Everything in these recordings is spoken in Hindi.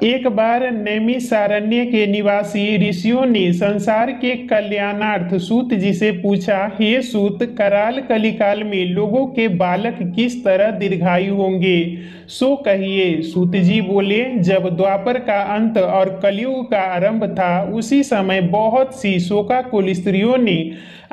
एक बार नैमिषारण्य के निवासी ऋषियों ने संसार के कल्याणार्थ सूत जी से पूछा, हे सूत, कराल कलिकाल में लोगों के बालक किस तरह दीर्घायु होंगे, सो कहिए। सूत जी बोले, जब द्वापर का अंत और कलयुग का आरंभ था, उसी समय बहुत सी शोकाकुल स्त्रियों ने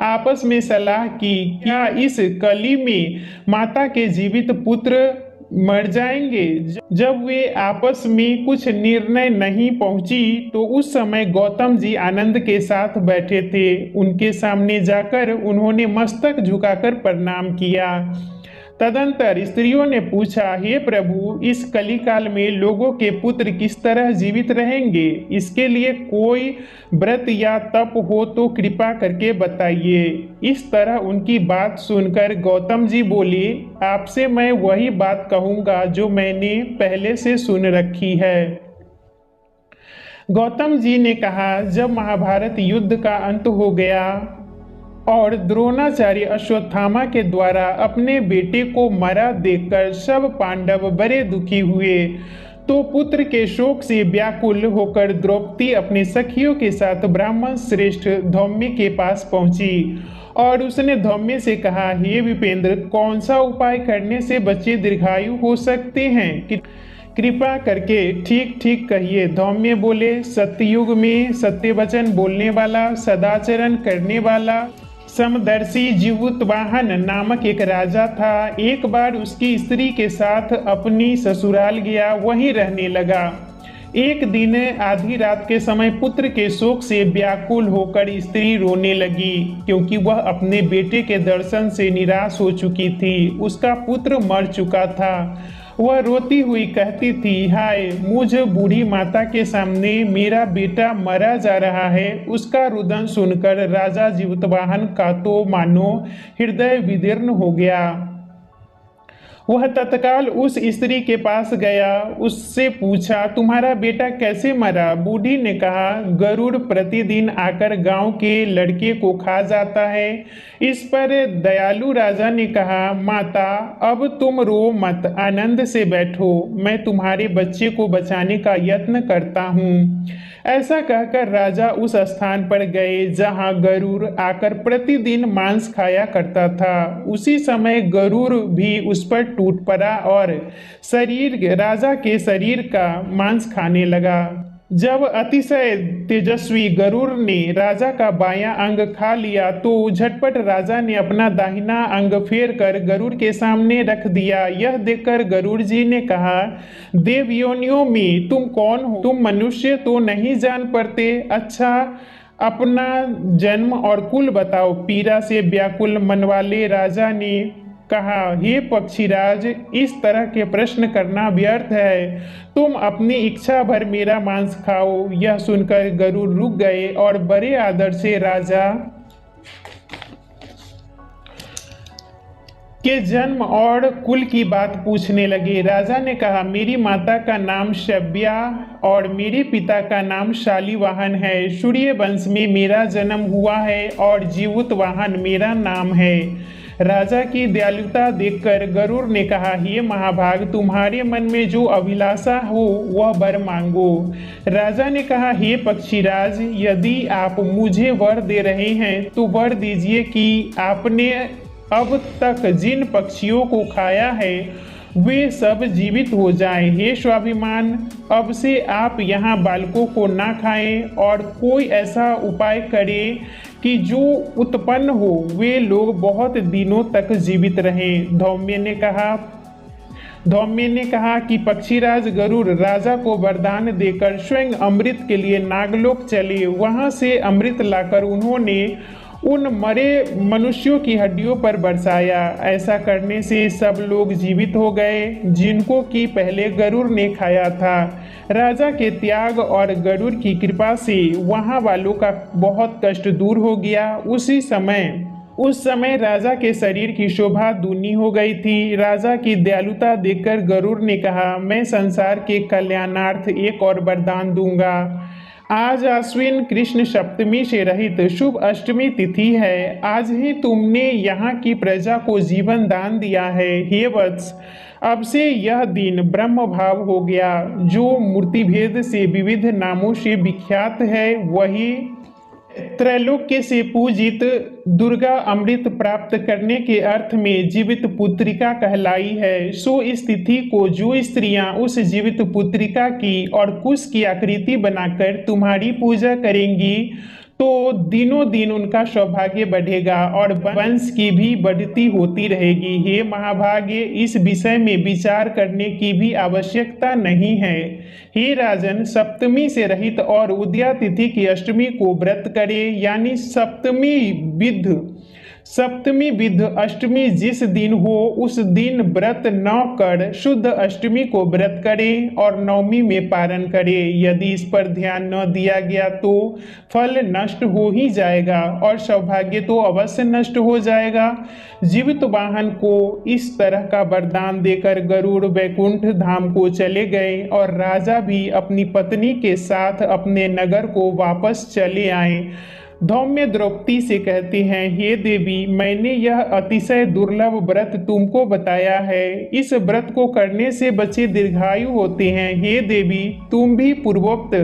आपस में सलाह की, क्या इस कली में माता के जीवित पुत्र मर जाएंगे। जब वे आपस में कुछ निर्णय नहीं पहुंची तो उस समय गौतम जी आनंद के साथ बैठे थे। उनके सामने जाकर उन्होंने मस्तक झुकाकर प्रणाम किया। तदंतर स्त्रियों ने पूछा, हे प्रभु, इस कलिकाल में लोगों के पुत्र किस तरह जीवित रहेंगे? इसके लिए कोई व्रत या तप हो तो कृपा करके बताइए। इस तरह उनकी बात सुनकर गौतम जी बोले, आपसे मैं वही बात कहूँगा जो मैंने पहले से सुन रखी है। गौतम जी ने कहा, जब महाभारत युद्ध का अंत हो गया और द्रोणाचार्य अश्वत्थामा के द्वारा अपने बेटे को मरा देखकर सब पांडव बड़े दुखी हुए, तो पुत्र के शोक से व्याकुल होकर द्रौपदी अपने सखियों के साथ ब्राह्मण श्रेष्ठ धौम्य के पास पहुंची और उसने धौम्य से कहा, हे विपेंद्र, कौन सा उपाय करने से बच्चे दीर्घायु हो सकते हैं? कृपा करके ठीक ठीक कहिए। धौम्य बोले, सत्ययुग में सत्य वचन बोलने वाला, सदाचरण करने वाला समदर्शी जीवुतवाहन नामक एक राजा था। एक बार उसकी स्त्री के साथ अपनी ससुराल गया, वहीं रहने लगा। एक दिन आधी रात के समय पुत्र के शोक से व्याकुल होकर स्त्री रोने लगी, क्योंकि वह अपने बेटे के दर्शन से निराश हो चुकी थी। उसका पुत्र मर चुका था। वह रोती हुई कहती थी, हाय, मुझ बूढ़ी माता के सामने मेरा बेटा मरा जा रहा है। उसका रुदन सुनकर राजा जीवतवाहन का तो मानो हृदय विदीर्ण हो गया। वह तत्काल उस स्त्री के पास गया, उससे पूछा, तुम्हारा बेटा कैसे मरा? बूढ़ी ने कहा, गरुड़ प्रतिदिन आकर गांव के लड़के को खा जाता है। इस पर दयालु राजा ने कहा, माता, अब तुम रो मत, आनंद से बैठो, मैं तुम्हारे बच्चे को बचाने का यत्न करता हूँ। ऐसा कहकर राजा उस स्थान पर गए जहां गरुड़ आकर प्रतिदिन मांस खाया करता था। उसी समय गरुड़ भी उस पर टूट पड़ा और राजा के शरीर का मांस खाने लगा। जब अतिशय तेजस्वी गरुड़ ने राजा का बायां अंग खा लिया तो झटपट राजा ने अपना दाहिना अंग फेर कर गरुड़ के सामने रख दिया। यह देखकर गरुड़ जी ने कहा, देवयोनियों में तुम कौन हो? तुम मनुष्य तो नहीं जान पड़ते। अच्छा, अपना जन्म और कुल बताओ। पीड़ा से व्याकुल मन वाले राजा ने कहा, हे पक्षीराज, इस तरह के प्रश्न करना व्यर्थ है। तुम अपनी इच्छा भर मेरा मांस खाओ। यह सुनकर गरुड़ रुक गए और बड़े आदर से राजा के जन्म और कुल की बात पूछने लगे। राजा ने कहा, मेरी माता का नाम शव्या और मेरे पिता का नाम शालिवाहन है। सूर्य वंश में मेरा जन्म हुआ है और जीवुतवाहन मेरा नाम है। राजा की दयालुता देखकर गरुड़ ने कहा, हे महाभाग, तुम्हारे मन में जो अभिलाषा हो वह वर मांगो। राजा ने कहा, हे पक्षीराज, यदि आप मुझे वर दे रहे हैं तो वर दीजिए कि आपने अब तक जिन पक्षियों को खाया है वे सब जीवित हो जाएं। हे स्वाभिमान, अब से आप यहाँ बालकों को ना खाएं और कोई ऐसा उपाय करें कि जो उत्पन्न हो वे लोग बहुत दिनों तक जीवित रहें। धौम्य ने कहा कि पक्षीराज गरुड़ राजा को वरदान देकर स्वयं अमृत के लिए नागलोक चले। वहां से अमृत लाकर उन्होंने उन मरे मनुष्यों की हड्डियों पर बरसाया। ऐसा करने से सब लोग जीवित हो गए जिनको कि पहले गरुड़ ने खाया था। राजा के त्याग और गरुड़ की कृपा से वहां वालों का बहुत कष्ट दूर हो गया। उस समय राजा के शरीर की शोभा दूनी हो गई थी। राजा की दयालुता देखकर गरुड़ ने कहा, मैं संसार के कल्याणार्थ एक और वरदान दूंगा। आज आश्विन कृष्ण सप्तमी से रहित शुभ अष्टमी तिथि है। आज ही तुमने यहाँ की प्रजा को जीवन दान दिया है। हे वत्स, अब से यह दिन ब्रह्म भाव हो गया। जो मूर्तिभेद से विविध नामों से विख्यात है, वही त्रैलोक्य से पूजित दुर्गा अमृत प्राप्त करने के अर्थ में जीवित पुत्रिका कहलाई है। सो इस तिथि को जो स्त्रियां उस जीवित पुत्रिका की और कुश की आकृति बनाकर तुम्हारी पूजा करेंगी, तो दिनों दिन उनका सौभाग्य बढ़ेगा और वंश की भी बढ़ती होती रहेगी। हे महाभाग्य, इस विषय में विचार करने की भी आवश्यकता नहीं है। हे राजन, सप्तमी से रहित और उदया तिथि की अष्टमी को व्रत करे, यानी सप्तमी विध अष्टमी जिस दिन हो उस दिन व्रत न कर शुद्ध अष्टमी को व्रत करें और नवमी में पारण करें। यदि इस पर ध्यान न दिया गया तो फल नष्ट हो ही जाएगा और सौभाग्य तो अवश्य नष्ट हो जाएगा। जीवित वाहन को इस तरह का वरदान देकर गरुड़ वैकुंठ धाम को चले गए और राजा भी अपनी पत्नी के साथ अपने नगर को वापस चले आए। धौम्य द्रौपदी से कहते हैं, हे देवी, मैंने यह अतिशय दुर्लभ व्रत तुमको बताया है। इस व्रत को करने से बच्चे दीर्घायु होते हैं। हे देवी, तुम भी पूर्वोक्त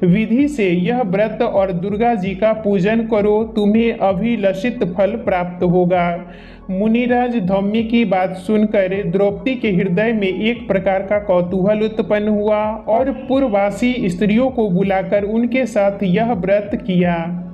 विधि से यह व्रत और दुर्गा जी का पूजन करो, तुम्हें अभिलषित फल प्राप्त होगा। मुनिराज धौम्य की बात सुनकर द्रौपदी के हृदय में एक प्रकार का कौतूहल उत्पन्न हुआ और पूर्ववासी स्त्रियों को बुलाकर उनके साथ यह व्रत किया।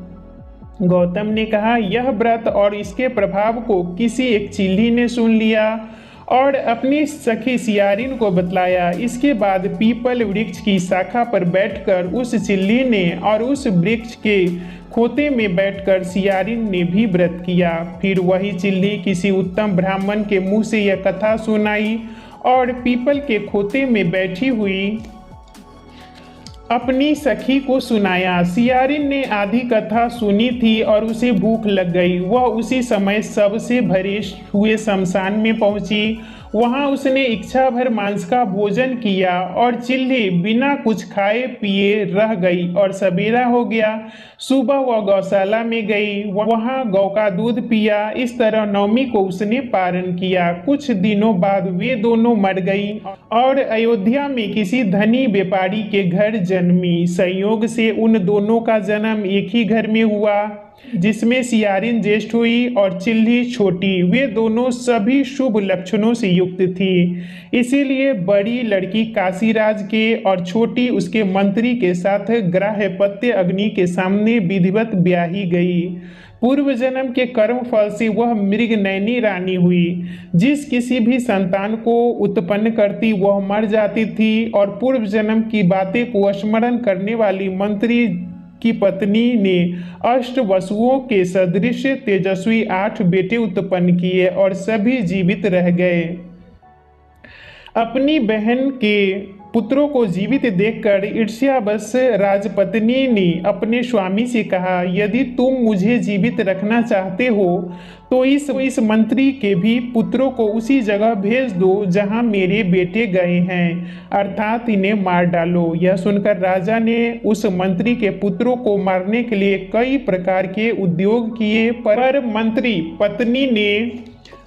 गौतम ने कहा, यह व्रत और इसके प्रभाव को किसी एक चिल्ली ने सुन लिया और अपनी सखी सियारिन को बतलाया। इसके बाद पीपल वृक्ष की शाखा पर बैठकर उस चिल्ली ने और उस वृक्ष के खोते में बैठकर सियारिन ने भी व्रत किया। फिर वही चिल्ली किसी उत्तम ब्राह्मण के मुंह से यह कथा सुनाई और पीपल के खोते में बैठी हुई अपनी सखी को सुनाया। सियारिन ने आधी कथा सुनी थी और उसे भूख लग गई। वह उसी समय सबसे भरे हुए शमशान में पहुंची। वहां उसने इच्छा भर मांस का भोजन किया और चिल्ली बिना कुछ खाए पिए रह गई और सवेरा हो गया। सुबह वह गौशाला में गई, वहां गौ का दूध पिया। इस तरह नवमी को उसने पारण किया। कुछ दिनों बाद वे दोनों मर गई और अयोध्या में किसी धनी व्यापारी के घर जन्मी। संयोग से उन दोनों का जन्म एक ही घर में हुआ, जिसमें सियारिन ज्येष्ठ हुई और चिल्ली छोटी। वे दोनों सभी शुभ लक्षणों से युक्त थी, इसीलिए बड़ी लड़की काशीराज के और छोटी उसके मंत्री के साथ ग्राह्यपत्य अग्नि के सामने विधिवत ब्याही गई। पूर्व जन्म के कर्म फल से वह मृगनयनी रानी हुई। जिस किसी भी संतान को उत्पन्न करती वह मर जाती थी और पूर्व जन्म की बातें को स्मरण करने वाली मंत्री की पत्नी ने अष्ट वसुओं के सदृश तेजस्वी 8 बेटे उत्पन्न किए और सभी जीवित रह गए। अपनी बहन के पुत्रों को जीवित देखकर ईर्ष्यावश राजपत्नी ने अपने स्वामी से कहा, यदि तुम मुझे जीवित रखना चाहते हो तो इस मंत्री के भी पुत्रों को उसी जगह भेज दो जहां मेरे बेटे गए हैं, अर्थात इन्हें मार डालो। यह सुनकर राजा ने उस मंत्री के पुत्रों को मारने के लिए कई प्रकार के उद्योग किए, पर मंत्री पत्नी ने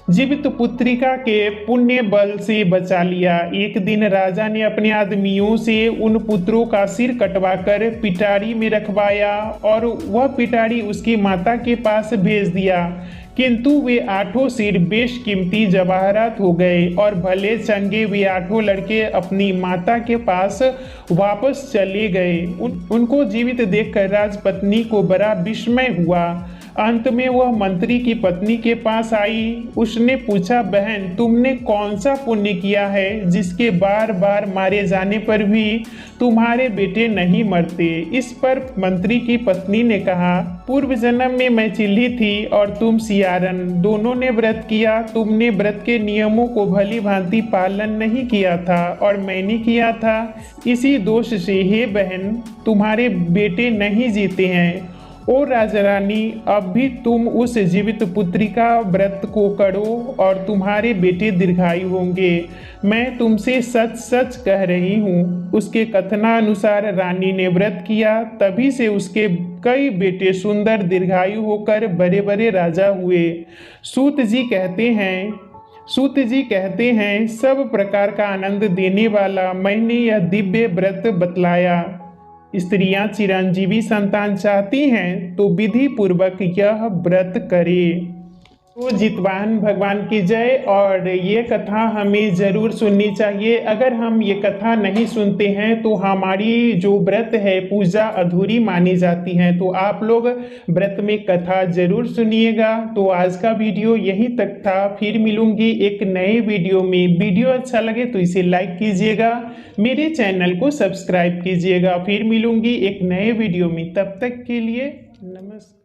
जीवित पुत्रिका के पुण्य बल से बचा लिया। एक दिन राजा ने अपने आदमियों से उन पुत्रों का सिर कटवाकर पिटारी में रखवाया और वह पिटारी उसकी माता के पास भेज दिया, किंतु वे 8 सिर बेशकीमती जवाहरात हो गए और भले चंगे वे 8 लड़के अपनी माता के पास वापस चले गए। उनको जीवित देखकर राजपत्नी को बड़ा विस्मय हुआ। अंत में वह मंत्री की पत्नी के पास आई। उसने पूछा, बहन, तुमने कौन सा पुण्य किया है जिसके बार बार मारे जाने पर भी तुम्हारे बेटे नहीं मरते? इस पर मंत्री की पत्नी ने कहा, पूर्व जन्म में मैं चिल्ली थी और तुम सियारन, दोनों ने व्रत किया। तुमने व्रत के नियमों को भली भांति पालन नहीं किया था और मैंने किया था। इसी दोष से हे बहन, तुम्हारे बेटे नहीं जीते हैं। ओ राजा रानी, अब भी तुम उस जीवित पुत्री का व्रत को करो और तुम्हारे बेटे दीर्घायु होंगे। मैं तुमसे सच सच कह रही हूँ। उसके कथनानुसार रानी ने व्रत किया, तभी से उसके कई बेटे सुंदर दीर्घायु होकर बड़े बड़े राजा हुए। सूत जी कहते हैं, सूत जी कहते हैं, सब प्रकार का आनंद देने वाला मैंने यह दिव्य व्रत बतलाया। स्त्रियां चिरंजीवी संतान चाहती हैं तो विधि पूर्वक यह व्रत करें। तो जितवाहन भगवान की जय। और ये कथा हमें ज़रूर सुननी चाहिए। अगर हम ये कथा नहीं सुनते हैं तो हमारी जो व्रत है पूजा अधूरी मानी जाती है। तो आप लोग व्रत में कथा ज़रूर सुनिएगा। तो आज का वीडियो यहीं तक था। फिर मिलूंगी एक नए वीडियो में। वीडियो अच्छा लगे तो इसे लाइक कीजिएगा, मेरे चैनल को सब्सक्राइब कीजिएगा। फिर मिलूंगी एक नए वीडियो में। तब तक के लिए नमस्कार।